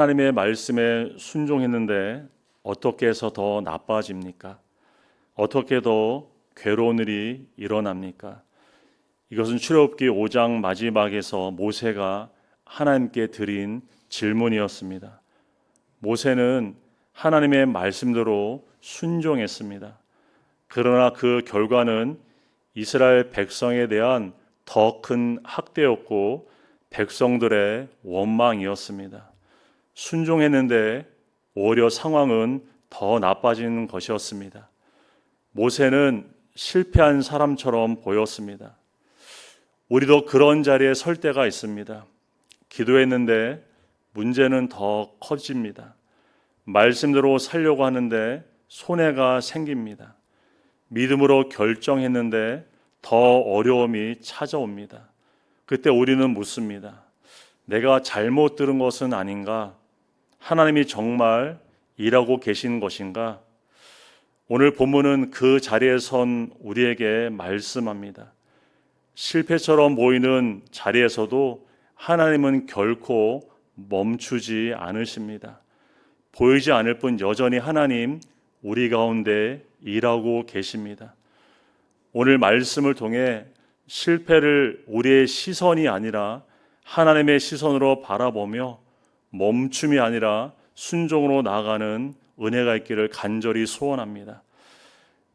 하나님의 말씀에 순종했는데 어떻게 해서 더 나빠집니까? 어떻게 더 괴로운 일이 일어납니까? 이것은 출애굽기 5장 마지막에서 모세가 하나님께 드린 질문이었습니다. 모세는 하나님의 말씀대로 순종했습니다. 그러나 그 결과는 이스라엘 백성에 대한 더 큰 학대였고 백성들의 원망이었습니다. 순종했는데 오히려 상황은 더 나빠지는 것이었습니다. 모세는 실패한 사람처럼 보였습니다. 우리도 그런 자리에 설 때가 있습니다. 기도했는데 문제는 더 커집니다. 말씀대로 살려고 하는데 손해가 생깁니다. 믿음으로 결정했는데 더 어려움이 찾아옵니다. 그때 우리는 묻습니다. 내가 잘못 들은 것은 아닌가? 하나님이 정말 일하고 계신 것인가? 오늘 본문은 그 자리에 선 우리에게 말씀합니다. 실패처럼 보이는 자리에서도 하나님은 결코 멈추지 않으십니다. 보이지 않을 뿐 여전히 하나님 우리 가운데 일하고 계십니다. 오늘 말씀을 통해 실패를 우리의 시선이 아니라 하나님의 시선으로 바라보며 멈춤이 아니라 순종으로 나아가는 은혜가 있기를 간절히 소원합니다.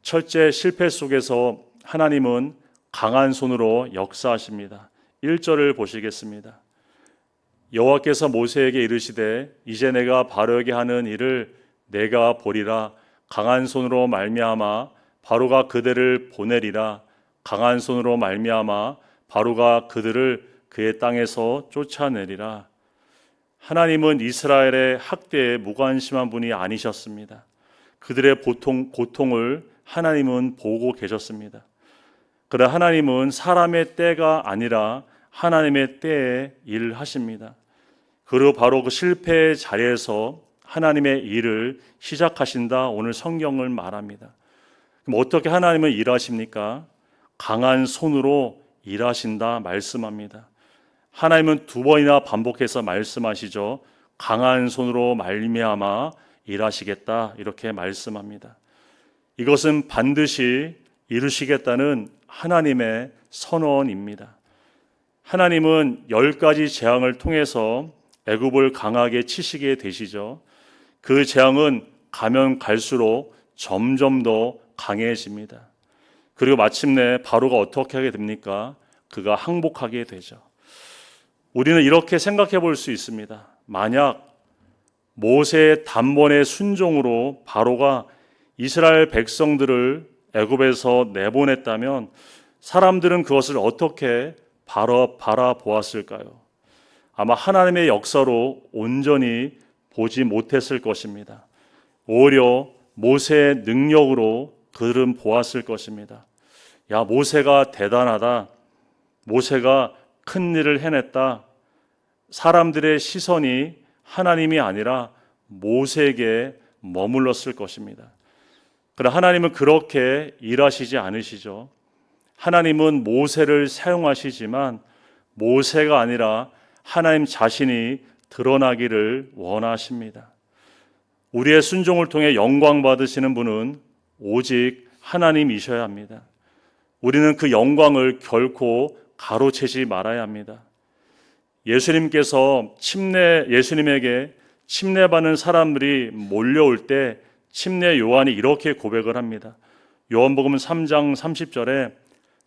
첫째, 실패 속에서 하나님은 강한 손으로 역사하십니다. 1절을 보시겠습니다. 여호와께서 모세에게 이르시되 이제 내가 바로에게 하는 일을 내가 보리라. 강한 손으로 말미암아 바로가 그들을 보내리라. 강한 손으로 말미암아 바로가 그들을 그의 땅에서 쫓아내리라. 하나님은 이스라엘의 학대에 무관심한 분이 아니셨습니다. 그들의 고통을 하나님은 보고 계셨습니다. 그러나 하나님은 사람의 때가 아니라 하나님의 때에 일을 하십니다. 그리고 바로 그 실패의 자리에서 하나님의 일을 시작하신다. 오늘 성경을 말합니다. 그럼 어떻게 하나님은 일하십니까? 강한 손으로 일하신다 말씀합니다. 하나님은 두 번이나 반복해서 말씀하시죠. 강한 손으로 말미암아 일하시겠다 이렇게 말씀합니다. 이것은 반드시 이루시겠다는 하나님의 선언입니다. 하나님은 10가지 재앙을 통해서 애굽을 강하게 치시게 되시죠. 그 재앙은 가면 갈수록 점점 더 강해집니다. 그리고 마침내 바로가 어떻게 하게 됩니까? 그가 항복하게 되죠. 우리는 이렇게 생각해 볼 수 있습니다. 만약 모세의 단번의 순종으로 바로가 이스라엘 백성들을 애굽에서 내보냈다면 사람들은 그것을 어떻게 바라보았을까요? 아마 하나님의 역사로 온전히 보지 못했을 것입니다. 오히려 모세의 능력으로 그들은 보았을 것입니다. 야, 모세가 대단하다. 모세가 큰 일을 해냈다. 사람들의 시선이 하나님이 아니라 모세에게 머물렀을 것입니다. 그러나 하나님은 그렇게 일하시지 않으시죠. 하나님은 모세를 사용하시지만 모세가 아니라 하나님 자신이 드러나기를 원하십니다. 우리의 순종을 통해 영광 받으시는 분은 오직 하나님이셔야 합니다. 우리는 그 영광을 결코 가로채지 말아야 합니다. 예수님에게 침례받는 사람들이 몰려올 때 침례 요한이 이렇게 고백을 합니다. 요한복음 3장 30절에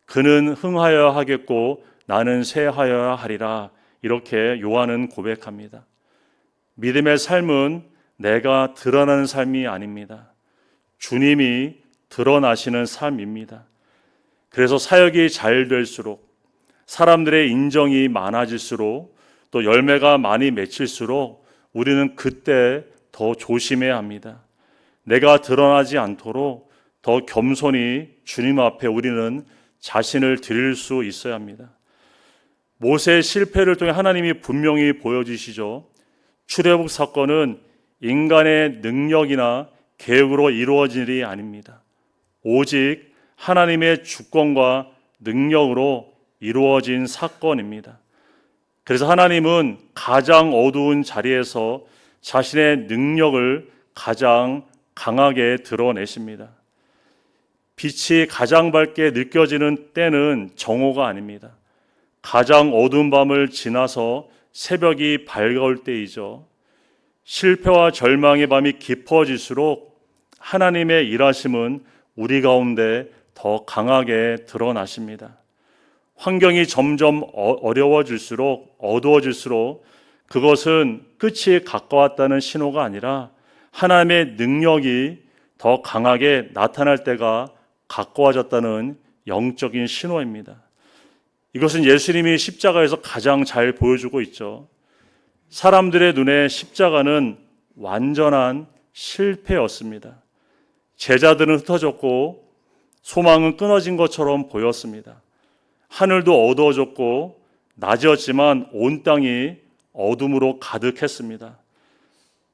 그는 흥하여야 하겠고 나는 쇠하여야 하리라. 이렇게 요한은 고백합니다. 믿음의 삶은 내가 드러나는 삶이 아닙니다. 주님이 드러나시는 삶입니다. 그래서 사역이 잘 될수록 사람들의 인정이 많아질수록 또 열매가 많이 맺힐수록 우리는 그때 더 조심해야 합니다. 내가 드러나지 않도록 더 겸손히 주님 앞에 우리는 자신을 드릴 수 있어야 합니다. 모세의 실패를 통해 하나님이 분명히 보여주시죠. 출애굽 사건은 인간의 능력이나 계획으로 이루어진 일이 아닙니다. 오직 하나님의 주권과 능력으로 이루어진 사건입니다. 그래서 하나님은 가장 어두운 자리에서 자신의 능력을 가장 강하게 드러내십니다. 빛이 가장 밝게 느껴지는 때는 정오가 아닙니다. 가장 어두운 밤을 지나서 새벽이 밝아올 때이죠. 실패와 절망의 밤이 깊어질수록 하나님의 일하심은 우리 가운데 더 강하게 드러나십니다. 환경이 점점 어려워질수록, 어두워질수록 그것은 끝이 가까웠다는 신호가 아니라 하나님의 능력이 더 강하게 나타날 때가 가까워졌다는 영적인 신호입니다. 이것은 예수님이 십자가에서 가장 잘 보여주고 있죠. 사람들의 눈에 십자가는 완전한 실패였습니다. 제자들은 흩어졌고 소망은 끊어진 것처럼 보였습니다. 하늘도 어두워졌고 낮이었지만 온 땅이 어둠으로 가득했습니다.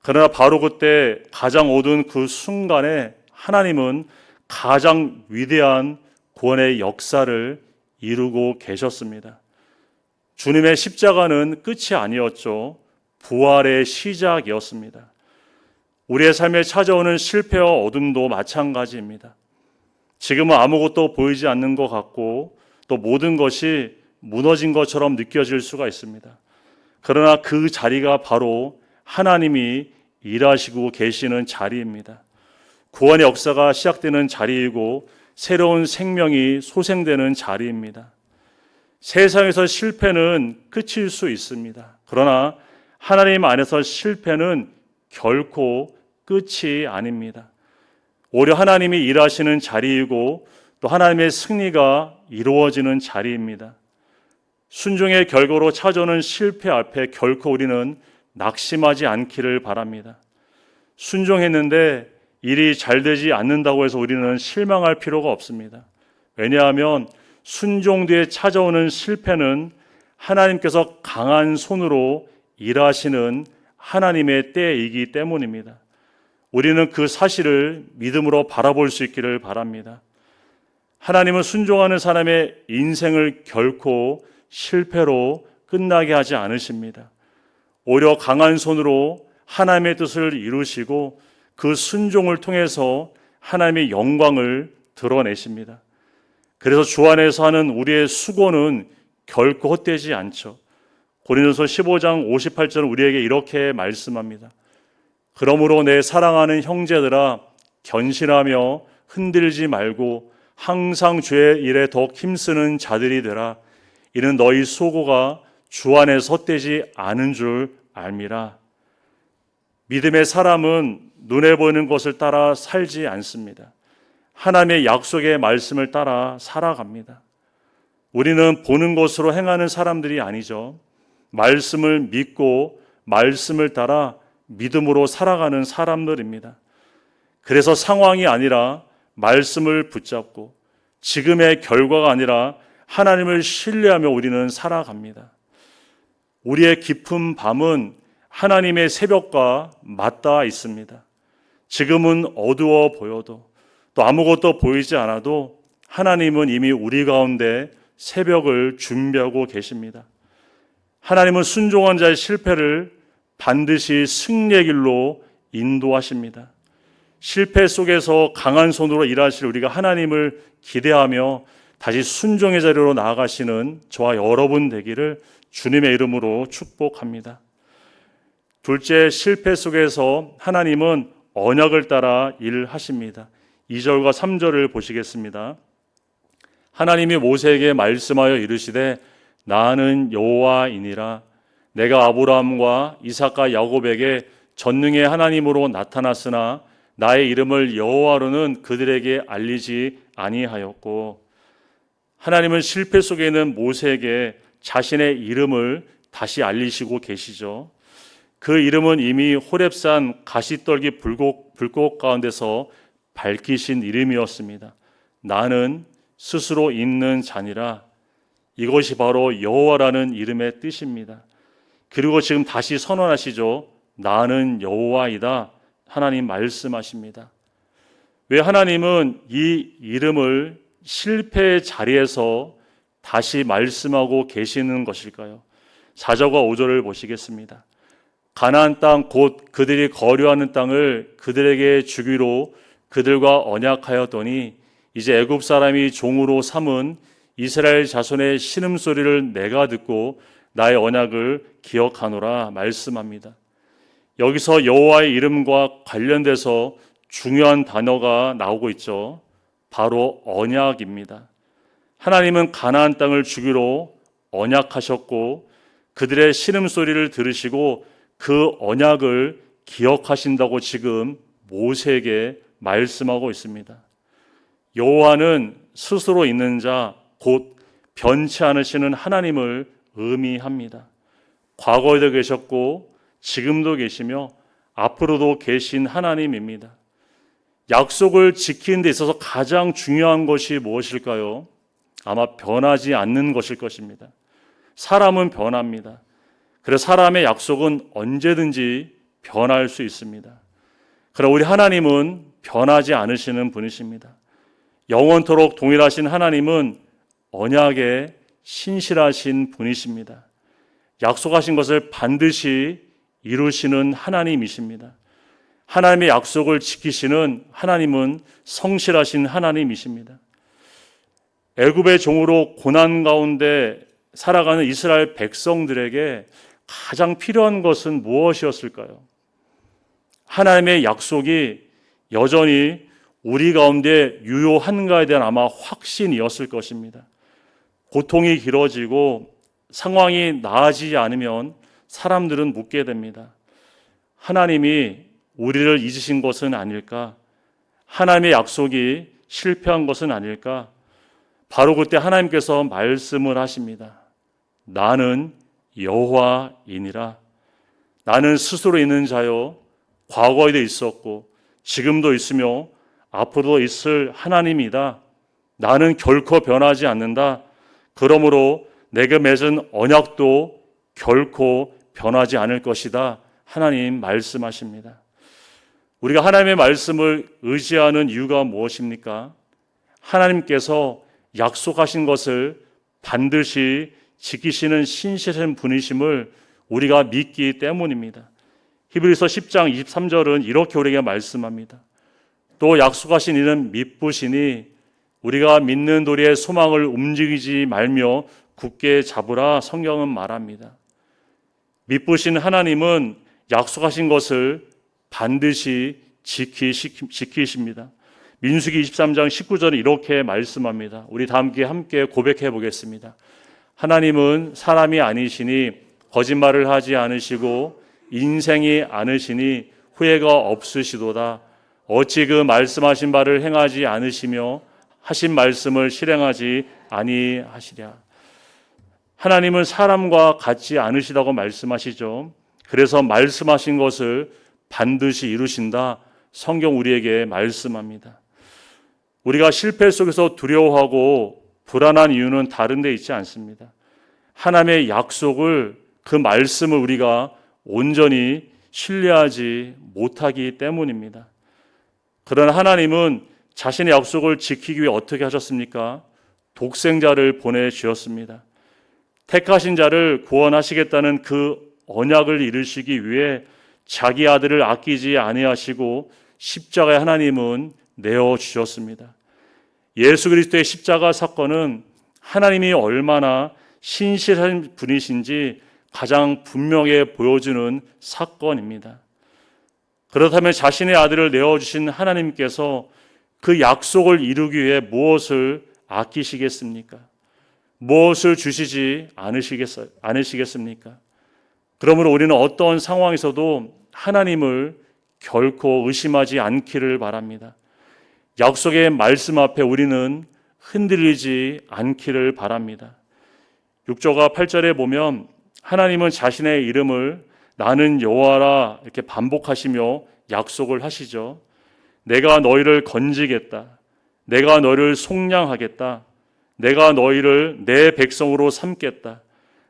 그러나 바로 그때 가장 어두운 그 순간에 하나님은 가장 위대한 구원의 역사를 이루고 계셨습니다. 주님의 십자가는 끝이 아니었죠. 부활의 시작이었습니다. 우리의 삶에 찾아오는 실패와 어둠도 마찬가지입니다. 지금은 아무것도 보이지 않는 것 같고 또 모든 것이 무너진 것처럼 느껴질 수가 있습니다. 그러나 그 자리가 바로 하나님이 일하시고 계시는 자리입니다. 구원의 역사가 시작되는 자리이고 새로운 생명이 소생되는 자리입니다. 세상에서 실패는 끝일 수 있습니다. 그러나 하나님 안에서 실패는 결코 끝이 아닙니다. 오히려 하나님이 일하시는 자리이고 또 하나님의 승리가 이루어지는 자리입니다. 순종의 결과로 찾아오는 실패 앞에 결코 우리는 낙심하지 않기를 바랍니다. 순종했는데 일이 잘 되지 않는다고 해서 우리는 실망할 필요가 없습니다. 왜냐하면 순종 뒤에 찾아오는 실패는 하나님께서 강한 손으로 일하시는 하나님의 때이기 때문입니다. 우리는 그 사실을 믿음으로 바라볼 수 있기를 바랍니다. 하나님은 순종하는 사람의 인생을 결코 실패로 끝나게 하지 않으십니다. 오히려 강한 손으로 하나님의 뜻을 이루시고 그 순종을 통해서 하나님의 영광을 드러내십니다. 그래서 주 안에서 하는 우리의 수고는 결코 헛되지 않죠. 고린도서 15장 58절 우리에게 이렇게 말씀합니다. 그러므로 내 사랑하는 형제들아 견실하며 흔들지 말고 항상 주의 일에 더욱 힘쓰는 자들이 되라. 이는 너희 수고가 주 안에서 헛되지 않은 줄 알미라. 믿음의 사람은 눈에 보이는 것을 따라 살지 않습니다. 하나님의 약속의 말씀을 따라 살아갑니다. 우리는 보는 것으로 행하는 사람들이 아니죠. 말씀을 믿고 말씀을 따라 믿음으로 살아가는 사람들입니다. 그래서 상황이 아니라 말씀을 붙잡고 지금의 결과가 아니라 하나님을 신뢰하며 우리는 살아갑니다. 우리의 깊은 밤은 하나님의 새벽과 맞닿아 있습니다. 지금은 어두워 보여도 또 아무것도 보이지 않아도 하나님은 이미 우리 가운데 새벽을 준비하고 계십니다. 하나님은 순종한 자의 실패를 반드시 승리의 길로 인도하십니다. 실패 속에서 강한 손으로 일하실 우리가 하나님을 기대하며 다시 순종의 자리로 나아가시는 저와 여러분 되기를 주님의 이름으로 축복합니다. 둘째, 실패 속에서 하나님은 언약을 따라 일하십니다. 2절과 3절을 보시겠습니다. 하나님이 모세에게 말씀하여 이르시되 나는 여호와이니라. 내가 아브라함과 이삭과 야곱에게 전능의 하나님으로 나타났으나 나의 이름을 여호와로는 그들에게 알리지 아니하였고, 하나님은 실패 속에 있는 모세에게 자신의 이름을 다시 알리시고 계시죠. 그 이름은 이미 호렙산 가시떨기 불꽃 가운데서 밝히신 이름이었습니다. 나는 스스로 있는 자니라. 이것이 바로 여호와라는 이름의 뜻입니다. 그리고 지금 다시 선언하시죠. 나는 여호와이다. 하나님 말씀하십니다. 왜 하나님은 이 이름을 실패의 자리에서 다시 말씀하고 계시는 것일까요? 4절과 5절을 보시겠습니다. 가나안 땅 곧 그들이 거류하는 땅을 그들에게 주기로 그들과 언약하였더니 이제 애굽 사람이 종으로 삼은 이스라엘 자손의 신음소리를 내가 듣고 나의 언약을 기억하노라 말씀합니다. 여기서 여호와의 이름과 관련돼서 중요한 단어가 나오고 있죠. 바로 언약입니다. 하나님은 가나안 땅을 주기로 언약하셨고 그들의 신음소리를 들으시고 그 언약을 기억하신다고 지금 모세에게 말씀하고 있습니다. 여호와는 스스로 있는 자, 곧 변치 않으시는 하나님을 의미합니다. 과거에도 계셨고 지금도 계시며 앞으로도 계신 하나님입니다. 약속을 지키는 데 있어서 가장 중요한 것이 무엇일까요? 아마 변하지 않는 것일 것입니다. 사람은 변합니다. 그래서 사람의 약속은 언제든지 변할 수 있습니다. 그러나 우리 하나님은 변하지 않으시는 분이십니다. 영원토록 동일하신 하나님은 언약에 신실하신 분이십니다. 약속하신 것을 반드시 이루시는 하나님이십니다. 하나님의 약속을 지키시는 하나님은 성실하신 하나님이십니다. 애굽의 종으로 고난 가운데 살아가는 이스라엘 백성들에게 가장 필요한 것은 무엇이었을까요? 하나님의 약속이 여전히 우리 가운데 유효한가에 대한 아마 확신이었을 것입니다. 고통이 길어지고 상황이 나아지지 않으면 사람들은 묻게 됩니다. 하나님이 우리를 잊으신 것은 아닐까? 하나님의 약속이 실패한 것은 아닐까? 바로 그때 하나님께서 말씀을 하십니다. 나는 여호와이니라. 나는 스스로 있는 자요, 과거에도 있었고 지금도 있으며 앞으로도 있을 하나님이다. 나는 결코 변하지 않는다. 그러므로 내게 맺은 언약도 결코 변하지 않을 것이다. 하나님 말씀하십니다. 우리가 하나님의 말씀을 의지하는 이유가 무엇입니까? 하나님께서 약속하신 것을 반드시 지키시는 신실한 분이심을 우리가 믿기 때문입니다. 히브리서 10장 23절은 이렇게 우리에게 말씀합니다. 또 약속하신 이는 미쁘시니 우리가 믿는 도리의 소망을 움직이지 말며 굳게 잡으라 성경은 말합니다. 미쁘신 하나님은 약속하신 것을 반드시 지키십니다. 민수기 23장 19절은 이렇게 말씀합니다. 우리 다 함께 고백해 보겠습니다. 하나님은 사람이 아니시니 거짓말을 하지 않으시고 인생이 않으시니 후회가 없으시도다. 어찌 그 말씀하신 바를 행하지 않으시며 하신 말씀을 실행하지 아니하시랴. 하나님은 사람과 같지 않으시다고 말씀하시죠. 그래서 말씀하신 것을 반드시 이루신다. 성경 우리에게 말씀합니다. 우리가 실패 속에서 두려워하고 불안한 이유는 다른 데 있지 않습니다. 하나님의 약속을, 그 말씀을 우리가 온전히 신뢰하지 못하기 때문입니다. 그러나 하나님은 자신의 약속을 지키기 위해 어떻게 하셨습니까? 독생자를 보내주셨습니다. 택하신 자를 구원하시겠다는 그 언약을 이루시기 위해 자기 아들을 아끼지 아니하시고 십자가에 하나님은 내어주셨습니다. 예수 그리스도의 십자가 사건은 하나님이 얼마나 신실한 분이신지 가장 분명해 보여주는 사건입니다. 그렇다면 자신의 아들을 내어주신 하나님께서 그 약속을 이루기 위해 무엇을 아끼시겠습니까? 무엇을 주시지 않으시겠습니까? 그러므로 우리는 어떤 상황에서도 하나님을 결코 의심하지 않기를 바랍니다. 약속의 말씀 앞에 우리는 흔들리지 않기를 바랍니다. 6절과 8절에 보면 하나님은 자신의 이름을 나는 여호와라 이렇게 반복하시며 약속을 하시죠. 내가 너희를 건지겠다. 내가 너희를 속량하겠다. 내가 너희를 내 백성으로 삼겠다.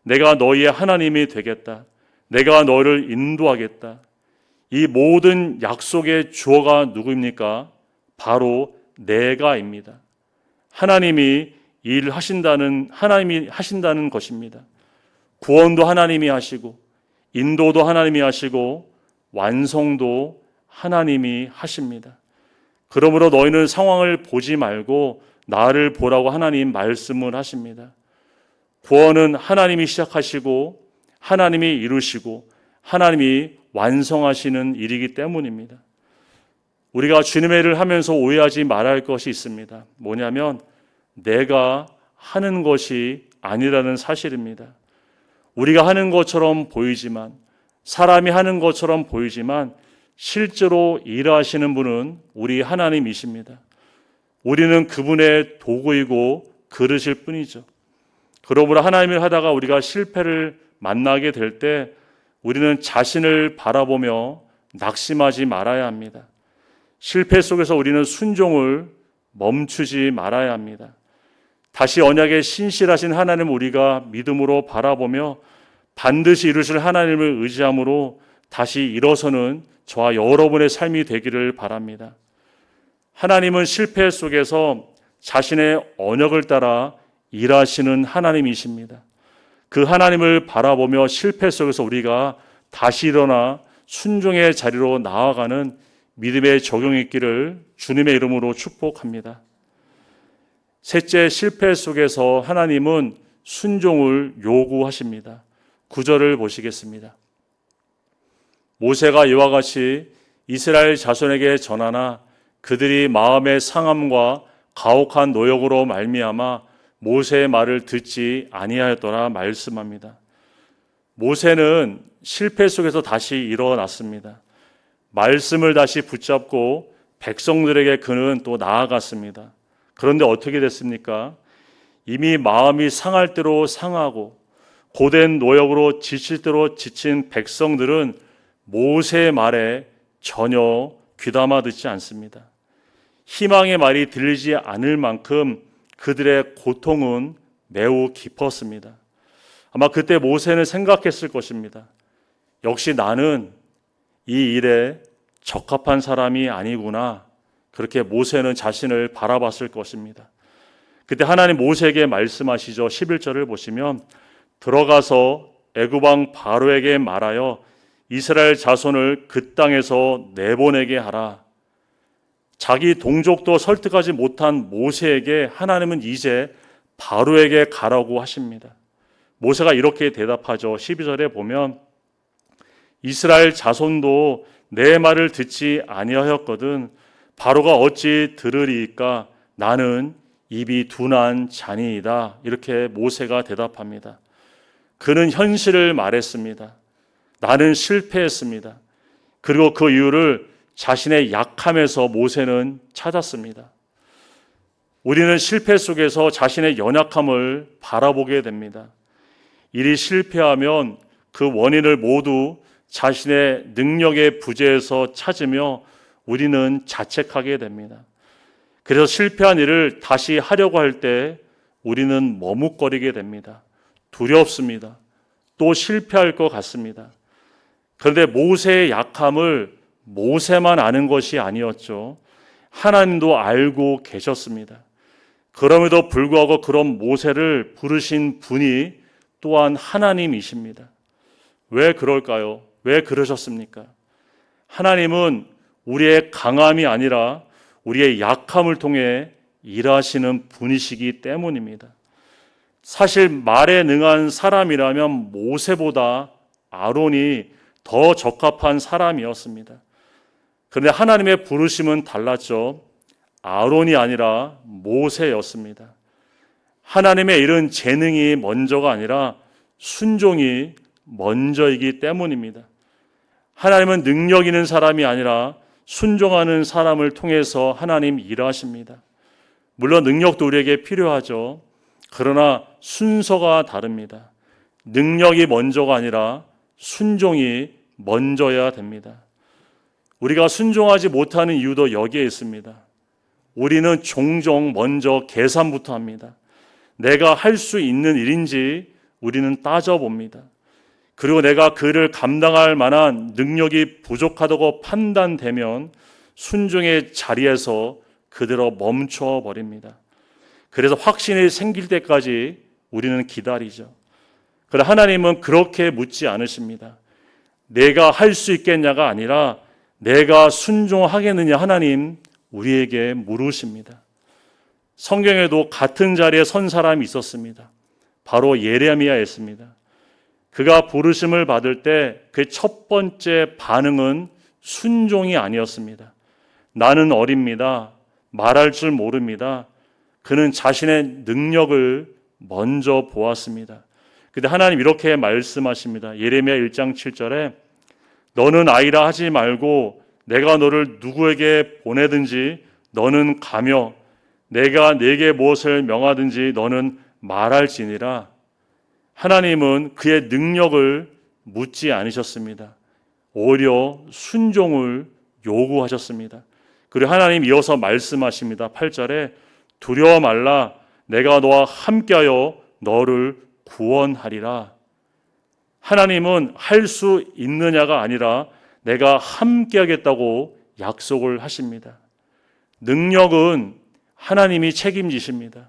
내가 너희의 하나님이 되겠다. 내가 너희를 인도하겠다. 이 모든 약속의 주어가 누구입니까? 바로 내가입니다. 하나님이 하나님이 하신다는 것입니다. 구원도 하나님이 하시고 인도도 하나님이 하시고 완성도 하나님이 하십니다. 그러므로 너희는 상황을 보지 말고 나를 보라고 하나님 말씀을 하십니다. 구원은 하나님이 시작하시고 하나님이 이루시고 하나님이 완성하시는 일이기 때문입니다. 우리가 주님의 일을 하면서 오해하지 말아야 할 것이 있습니다. 뭐냐면 내가 하는 것이 아니라는 사실입니다. 우리가 하는 것처럼 보이지만, 사람이 하는 것처럼 보이지만 실제로 일하시는 분은 우리 하나님이십니다. 우리는 그분의 도구이고 그릇일 뿐이죠. 그러므로 하나님을 하다가 우리가 실패를 만나게 될 때 우리는 자신을 바라보며 낙심하지 말아야 합니다. 실패 속에서 우리는 순종을 멈추지 말아야 합니다. 다시 언약에 신실하신 하나님을 우리가 믿음으로 바라보며 반드시 이루실 하나님을 의지함으로 다시 일어서는 저와 여러분의 삶이 되기를 바랍니다. 하나님은 실패 속에서 자신의 언약을 따라 일하시는 하나님이십니다. 그 하나님을 바라보며 실패 속에서 우리가 다시 일어나 순종의 자리로 나아가는 믿음의 적용이 있기를 주님의 이름으로 축복합니다. 셋째, 실패 속에서 하나님은 순종을 요구하십니다. 9절을 보시겠습니다. 모세가 이와 같이 이스라엘 자손에게 전하나 그들이 마음의 상함과 가혹한 노역으로 말미암아 모세의 말을 듣지 아니하였더라 말씀합니다. 모세는 실패 속에서 다시 일어났습니다. 말씀을 다시 붙잡고 백성들에게 그는 또 나아갔습니다. 그런데 어떻게 됐습니까? 이미 마음이 상할 대로 상하고 고된 노역으로 지칠 대로 지친 백성들은 모세의 말에 전혀 귀담아 듣지 않습니다. 희망의 말이 들리지 않을 만큼 그들의 고통은 매우 깊었습니다. 아마 그때 모세는 생각했을 것입니다. 역시 나는 이 일에 적합한 사람이 아니구나. 그렇게 모세는 자신을 바라봤을 것입니다. 그때 하나님 모세에게 말씀하시죠. 11절을 보시면 들어가서 애굽 왕 바로에게 말하여 이스라엘 자손을 그 땅에서 내보내게 하라. 자기 동족도 설득하지 못한 모세에게 하나님은 이제 바로에게 가라고 하십니다. 모세가 이렇게 대답하죠. 12절에 보면 이스라엘 자손도 내 말을 듣지 아니하였거든 바로가 어찌 들으리이까 나는 입이 둔한 자니이다. 이렇게 모세가 대답합니다. 그는 현실을 말했습니다. 나는 실패했습니다. 그리고 그 이유를 자신의 약함에서 모세는 찾았습니다. 우리는 실패 속에서 자신의 연약함을 바라보게 됩니다. 일이 실패하면 그 원인을 모두 자신의 능력의 부재에서 찾으며 우리는 자책하게 됩니다. 그래서 실패한 일을 다시 하려고 할 때 우리는 머뭇거리게 됩니다. 두렵습니다. 또 실패할 것 같습니다. 그런데 모세의 약함을 모세만 아는 것이 아니었죠. 하나님도 알고 계셨습니다. 그럼에도 불구하고 그런 모세를 부르신 분이 또한 하나님이십니다. 왜 그럴까요? 왜 그러셨습니까? 하나님은 우리의 강함이 아니라 우리의 약함을 통해 일하시는 분이시기 때문입니다. 사실 말에 능한 사람이라면 모세보다 아론이 더 적합한 사람이었습니다. 그런데 하나님의 부르심은 달랐죠. 아론이 아니라 모세였습니다. 하나님의 일은 재능이 먼저가 아니라 순종이 먼저이기 때문입니다. 하나님은 능력 있는 사람이 아니라 순종하는 사람을 통해서 하나님 일하십니다. 물론 능력도 우리에게 필요하죠. 그러나 순서가 다릅니다. 능력이 먼저가 아니라 순종이 먼저여야 됩니다. 우리가 순종하지 못하는 이유도 여기에 있습니다. 우리는 종종 먼저 계산부터 합니다. 내가 할 수 있는 일인지 우리는 따져봅니다. 그리고 내가 그를 감당할 만한 능력이 부족하다고 판단되면 순종의 자리에서 그대로 멈춰버립니다. 그래서 확신이 생길 때까지 우리는 기다리죠. 그러나 하나님은 그렇게 묻지 않으십니다. 내가 할 수 있겠냐가 아니라 내가 순종하겠느냐 하나님 우리에게 물으십니다. 성경에도 같은 자리에 선 사람이 있었습니다. 바로 예레미야였습니다. 그가 부르심을 받을 때 그 첫 번째 반응은 순종이 아니었습니다. 나는 어립니다. 말할 줄 모릅니다. 그는 자신의 능력을 먼저 보았습니다. 근데 하나님 이렇게 말씀하십니다. 예레미야 1장 7절에 너는 아이라 하지 말고 내가 너를 누구에게 보내든지 너는 가며 내가 네게 무엇을 명하든지 너는 말할지니라. 하나님은 그의 능력을 묻지 않으셨습니다. 오히려 순종을 요구하셨습니다. 그리고 하나님 이어서 말씀하십니다. 8절에 두려워 말라 내가 너와 함께하여 너를 구원하리라. 하나님은 할 수 있느냐가 아니라 내가 함께하겠다고 약속을 하십니다. 능력은 하나님이 책임지십니다.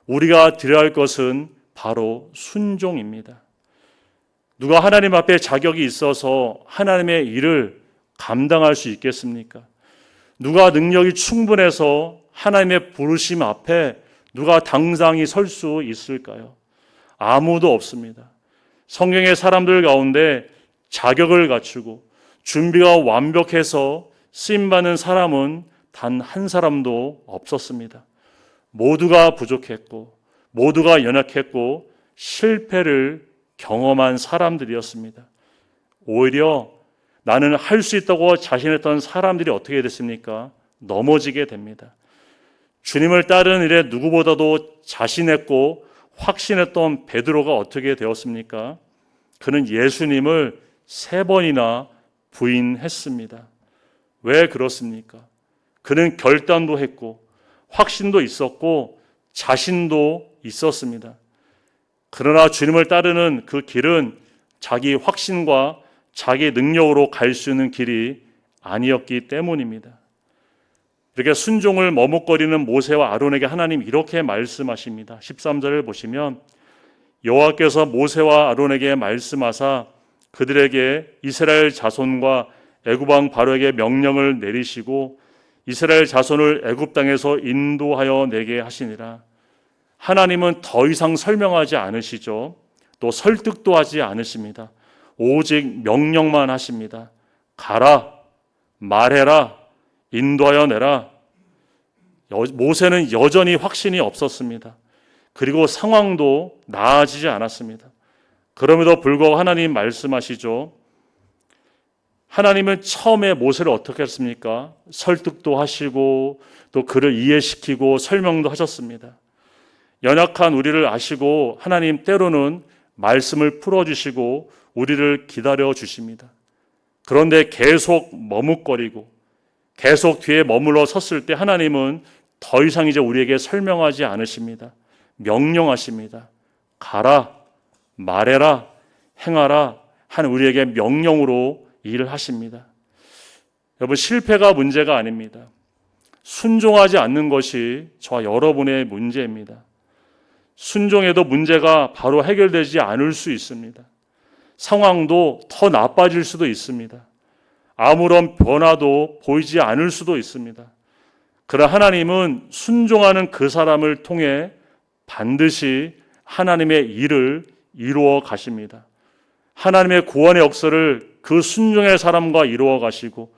우리가 드려야 할 것은 바로 순종입니다. 누가 하나님 앞에 자격이 있어서 하나님의 일을 감당할 수 있겠습니까? 누가 능력이 충분해서 하나님의 부르심 앞에 누가 당당히 설 수 있을까요? 아무도 없습니다. 성경의 사람들 가운데 자격을 갖추고 준비가 완벽해서 쓰임받는 사람은 단 한 사람도 없었습니다. 모두가 부족했고 모두가 연약했고 실패를 경험한 사람들이었습니다. 오히려 나는 할 수 있다고 자신했던 사람들이 어떻게 됐습니까? 넘어지게 됩니다. 주님을 따르는 일에 누구보다도 자신했고 확신했던 베드로가 어떻게 되었습니까? 그는 예수님을 3번이나 부인했습니다. 왜 그렇습니까? 그는 결단도 했고 확신도 있었고 자신도 있었습니다. 그러나 주님을 따르는 그 길은 자기 확신과 자기 능력으로 갈 수 있는 길이 아니었기 때문입니다. 이렇게 순종을 머뭇거리는 모세와 아론에게 하나님 이렇게 말씀하십니다. 13절을 보시면 여호와께서 모세와 아론에게 말씀하사 그들에게 이스라엘 자손과 애굽 왕 바로에게 명령을 내리시고 이스라엘 자손을 애굽 땅에서 인도하여 내게 하시니라. 하나님은 더 이상 설명하지 않으시죠. 또 설득도 하지 않으십니다. 오직 명령만 하십니다. 가라, 말해라, 인도하여 내라. 모세는 여전히 확신이 없었습니다. 그리고 상황도 나아지지 않았습니다. 그럼에도 불구하고 하나님 말씀하시죠. 하나님은 처음에 모세를 어떻게 했습니까? 설득도 하시고 또 그를 이해시키고 설명도 하셨습니다. 연약한 우리를 아시고 하나님 때로는 말씀을 풀어주시고 우리를 기다려 주십니다. 그런데 계속 머뭇거리고 계속 뒤에 머물러 섰을 때 하나님은 더 이상 이제 우리에게 설명하지 않으십니다. 명령하십니다. 가라, 말해라, 행하라 하는 우리에게 명령으로 일을 하십니다. 여러분, 실패가 문제가 아닙니다. 순종하지 않는 것이 저와 여러분의 문제입니다. 순종해도 문제가 바로 해결되지 않을 수 있습니다. 상황도 더 나빠질 수도 있습니다. 아무런 변화도 보이지 않을 수도 있습니다. 그러나 하나님은 순종하는 그 사람을 통해 반드시 하나님의 일을 이루어 가십니다. 하나님의 구원의 역사를 그 순종의 사람과 이루어 가시고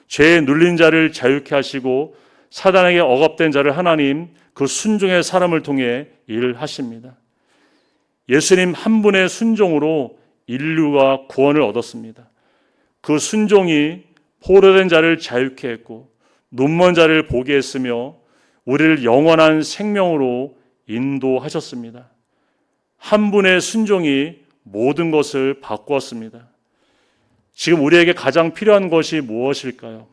죄에 눌린 자를 자유케 하시고 사단에게 억압된 자를 하나님 그 순종의 사람을 통해 일을 하십니다. 예수님 한 분의 순종으로 인류가 구원을 얻었습니다. 그 순종이 포로된 자를 자유케 했고 눈먼 자를 보게 했으며 우리를 영원한 생명으로 인도하셨습니다. 한 분의 순종이 모든 것을 바꾸었습니다. 지금 우리에게 가장 필요한 것이 무엇일까요?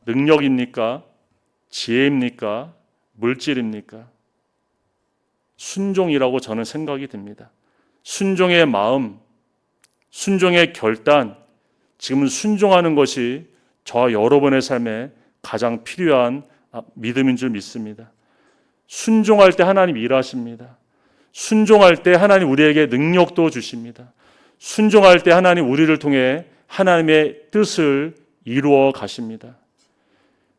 능력입니까? 지혜입니까? 물질입니까? 순종이라고 저는 생각이 듭니다. 순종의 마음, 순종의 결단, 지금은 순종하는 것이 저와 여러분의 삶에 가장 필요한 믿음인 줄 믿습니다. 순종할 때 하나님 일하십니다. 순종할 때 하나님 우리에게 능력도 주십니다. 순종할 때 하나님 우리를 통해 하나님의 뜻을 이루어 가십니다.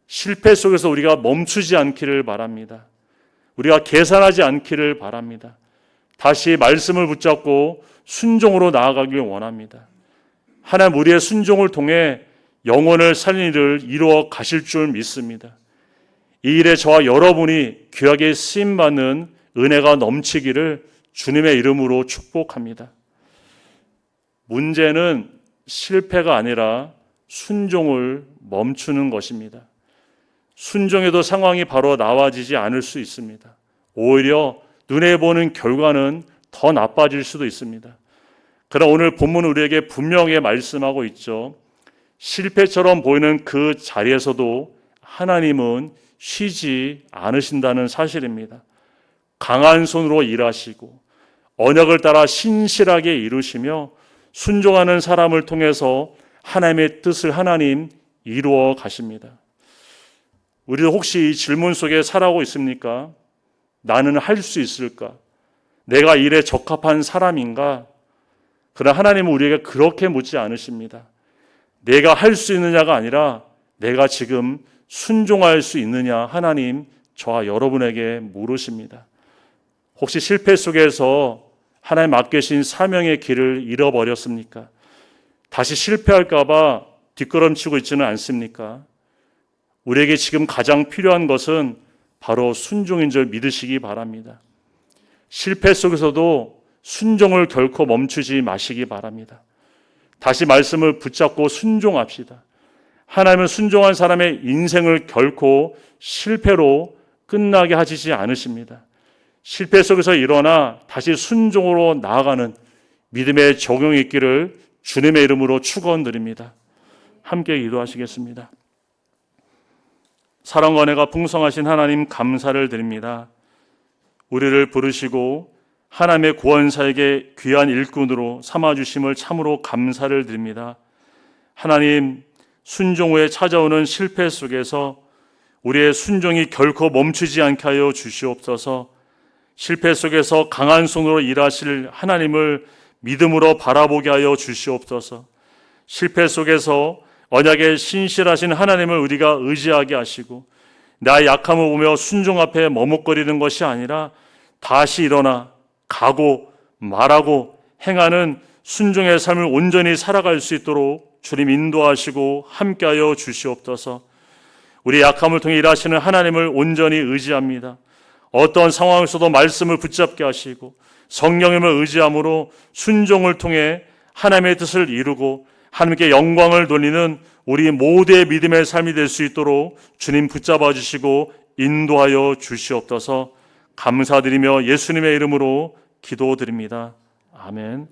실패 속에서 우리가 멈추지 않기를 바랍니다. 우리가 계산하지 않기를 바랍니다. 다시 말씀을 붙잡고 순종으로 나아가길 원합니다. 하나님 우리의 순종을 통해 영혼을 살리는 일을 이루어 가실 줄 믿습니다. 이 일에 저와 여러분이 귀하게 쓰임받는 은혜가 넘치기를 주님의 이름으로 축복합니다. 문제는 실패가 아니라 순종을 멈추는 것입니다. 순종해도 상황이 바로 나아지지 않을 수 있습니다. 오히려 눈에 보는 결과는 더 나빠질 수도 있습니다. 그러나 오늘 본문은 우리에게 분명히 말씀하고 있죠. 실패처럼 보이는 그 자리에서도 하나님은 쉬지 않으신다는 사실입니다. 강한 손으로 일하시고 언약을 따라 신실하게 이루시며 순종하는 사람을 통해서 하나님의 뜻을 하나님 이루어 가십니다. 우리도 혹시 이 질문 속에 살아오고 있습니까? 나는 할 수 있을까? 내가 일에 적합한 사람인가? 그러나 하나님은 우리에게 그렇게 묻지 않으십니다. 내가 할 수 있느냐가 아니라 내가 지금 순종할 수 있느냐 하나님 저와 여러분에게 물으십니다. 혹시 실패 속에서 하나님 맡기신 사명의 길을 잃어버렸습니까? 다시 실패할까 봐 뒷걸음치고 있지는 않습니까? 우리에게 지금 가장 필요한 것은 바로 순종인 줄 믿으시기 바랍니다. 실패 속에서도 순종을 결코 멈추지 마시기 바랍니다. 다시 말씀을 붙잡고 순종합시다. 하나님은 순종한 사람의 인생을 결코 실패로 끝나게 하시지 않으십니다. 실패 속에서 일어나 다시 순종으로 나아가는 믿음의 적용이 있기를 주님의 이름으로 축원드립니다. 함께 기도하시겠습니다. 사랑과 은혜가 풍성하신 하나님 감사를 드립니다. 우리를 부르시고 하나님의 구원사에게 귀한 일꾼으로 삼아주심을 참으로 감사를 드립니다. 하나님, 순종 후에 찾아오는 실패 속에서 우리의 순종이 결코 멈추지 않게 하여 주시옵소서. 실패 속에서 강한 손으로 일하실 하나님을 믿음으로 바라보게 하여 주시옵소서. 실패 속에서 언약에 신실하신 하나님을 우리가 의지하게 하시고 나의 약함을 보며 순종 앞에 머뭇거리는 것이 아니라 다시 일어나 가고 말하고 행하는 순종의 삶을 온전히 살아갈 수 있도록 주님 인도하시고 함께하여 주시옵소서. 우리 약함을 통해 일하시는 하나님을 온전히 의지합니다. 어떤 상황에서도 말씀을 붙잡게 하시고 성령님을 의지함으로 순종을 통해 하나님의 뜻을 이루고 하나님께 영광을 돌리는 우리 모두의 믿음의 삶이 될 수 있도록 주님 붙잡아 주시고 인도하여 주시옵소서. 감사드리며 예수님의 이름으로 기도드립니다. 아멘.